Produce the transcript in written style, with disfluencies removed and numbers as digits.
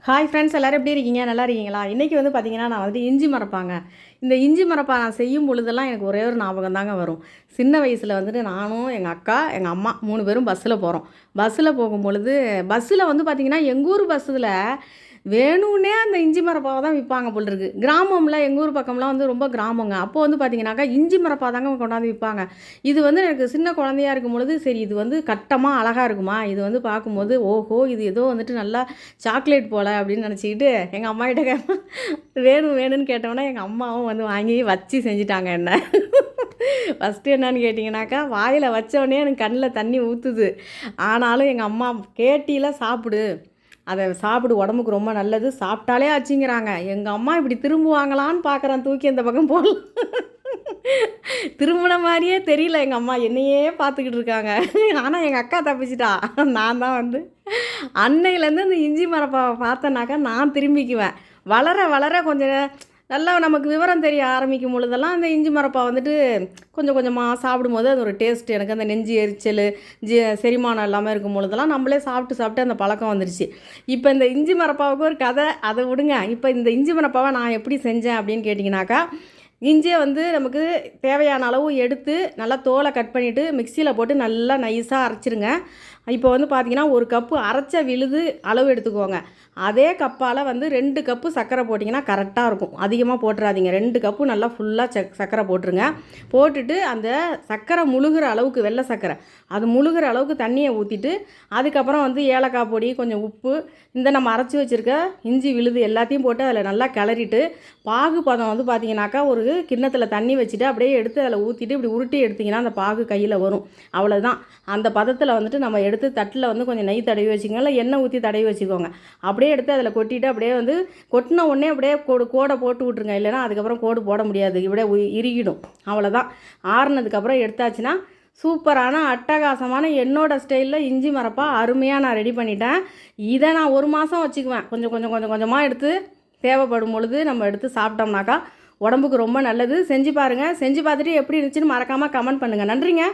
Hi friends, எல்லோரும் எப்படி இருக்கீங்க? நல்லா இருக்கீங்களா? இன்றைக்கி வந்து பார்த்திங்கன்னா, நான் வந்து இஞ்சி மரப்பாங்க. இந்த இஞ்சி மரப்பா நான் செய்யும் பொழுதெல்லாம் எனக்கு ஒரே ஒரு ஞாபகம் தாங்க வரும். சின்ன வயசில் வந்துட்டு நானும், எங்கள் அக்கா, எங்கள் அம்மா 3 பேரும் பஸ்ஸில் போகிறோம். பஸ்ஸில் போகும்பொழுது பஸ்ஸில் வந்து பார்த்திங்கன்னா, எங்கள் ஊர் பஸ்ஸில் வேணும்னே அந்த இஞ்சி மரப்பாவை தான் விற்பாங்க போல் இருக்குது. கிராமம்ல எங்கள் ஊர் பக்கம்லாம் வந்து ரொம்ப கிராமங்க. அப்போ வந்து பார்த்திங்கனாக்கா இஞ்சி மரப்பா தாங்க கொண்டாந்து விற்பாங்க. இது வந்து எனக்கு சின்ன குழந்தையா இருக்கும் பொழுது, சரி இது வந்து கட்டமாக அழகாக இருக்குமா, இது வந்து பார்க்கும்போது ஓஹோ இது ஏதோ வந்துட்டு நல்லா சாக்லேட் போல் அப்படின்னு நினச்சிக்கிட்டு எங்கள் அம்மாகிட்ட வேணும் வேணும்னு கேட்டோன்னே எங்கள் அம்மாவும் வந்து வாங்கி வச்சு செஞ்சிட்டாங்க என்ன. ஃபஸ்ட்டு என்னன்னு கேட்டிங்கனாக்கா, வாயில் வச்சோடனே எனக்கு கண்ணில் தண்ணி ஊற்றுது. ஆனாலும் எங்கள் அம்மா கேட்டியில் சாப்பிடு, அதை சாப்பிடு, உடம்புக்கு ரொம்ப நல்லது, சாப்பிட்டாலே ஆச்சுங்கிறாங்க. எங்கள் அம்மா இப்படி திரும்புவாங்களான்னு பார்க்குறேன், தூக்கி அந்த பக்கம் போகலாம். திரும்பின மாதிரியே தெரியல, எங்கள் அம்மா என்னையே பார்த்துக்கிட்டு இருக்காங்க. ஆனால் எங்கள் அக்கா தப்பிச்சிட்டா. நான் தான் வந்து அன்னையிலேருந்து இந்த இஞ்சி மரப்பாவை பார்த்தேன்னாக்கா நான் திரும்பிக்குவேன். வளர வளர கொஞ்சம் நல்லா நமக்கு விவரம் தெரிய ஆரம்பிக்கும் பொழுதெல்லாம் அந்த இஞ்சி மரப்பா வந்துட்டு கொஞ்சம் கொஞ்சமாக சாப்பிடும்போது அது ஒரு டேஸ்ட், எனக்கு அந்த நெஞ்சு எரிச்சல் செரிமானம் இல்லாமல் இருக்கும் பொழுதெல்லாம் நம்மளே சாப்பிட்டு சாப்பிட்டு அந்த பழக்கம் வந்துடுச்சு. இப்போ இந்த இஞ்சி மரப்பாவுக்கு ஒரு கதை, அதை விடுங்க. இப்போ இந்த இஞ்சி மரப்பாவை நான் எப்படி செஞ்சேன் அப்படின்னு கேட்டிங்கனாக்கா, இஞ்சியை வந்து நமக்கு தேவையான அளவு எடுத்து நல்லா தோலை கட் பண்ணிவிட்டு மிக்சியில் போட்டு நல்லா நைஸாக அரைச்சிருங்க. இப்போ வந்து பார்த்திங்கன்னா, ஒரு கப்பு அரைச்ச விழுது அளவு எடுத்துக்கோங்க. அதே கப்பால் வந்து 2 கப்பு சர்க்கரை போட்டிங்கன்னா கரெக்டாக இருக்கும். அதிகமாக போட்டுறாதீங்க. 2 கப்பு நல்லா ஃபுல்லாக சர்க்கரை போட்டுருங்க. போட்டுட்டு அந்த சர்க்கரை முழுகிற அளவுக்கு, வெள்ளை சர்க்கரை அது முழுகிற அளவுக்கு தண்ணியை ஊற்றிட்டு, அதுக்கப்புறம் வந்து ஏலக்காய் பொடி, கொஞ்சம் உப்பு, இந்த நம்ம அரைச்சி வச்சுருக்க இஞ்சி விழுது எல்லாத்தையும் போட்டு அதில் நல்லா கிளறிட்டு, பாகு பதம் வந்து பார்த்திங்கனாக்கா ஒரு கிண்ணத்தில் தண்ணி வச்சுட்டு அப்படியே எடுத்து அதில் ஊற்றிட்டு இப்படி உருட்டி எடுத்திங்கன்னா அந்த பாகு கையில் வரும். அவ்வளோதான். அந்த பதத்தில் வந்துட்டு நம்ம எடுத்து தட்டில் வந்து கொஞ்சம் நெய் தடவி வச்சுக்கோங்க, இல்லை எண்ணெய் ஊற்றி தடவி வச்சுக்கோங்க. அப்படியே எடுத்து அதில் கொட்டிட்டு அப்படியே வந்து கொட்டின உடனே அப்படியே கோடை போட்டு விட்ருங்க. இல்லைனா அதுக்கப்புறம் கோடு போட முடியாது, இப்படியே இறுகிடும். அவ்வளோதான். ஆறுனதுக்கப்புறம் எடுத்தாச்சுன்னா சூப்பரான அட்டகாசமான என்னோடய ஸ்டைலில் இஞ்சி மரப்பா அருமையாக நான் ரெடி பண்ணிட்டேன். இதை நான் 1 மாதம் வச்சுக்குவேன். கொஞ்சம் கொஞ்சமாக எடுத்து தேவைப்படும் பொழுது நம்ம எடுத்து சாப்பிட்டோம்னாக்கா உடம்புக்கு ரொம்ப நல்லது. செஞ்சு பாருங்கள். செஞ்சு பார்த்துட்டு எப்படி இருந்துச்சுன்னு மறக்காமல் கமெண்ட் பண்ணுங்கள். நன்றிங்க.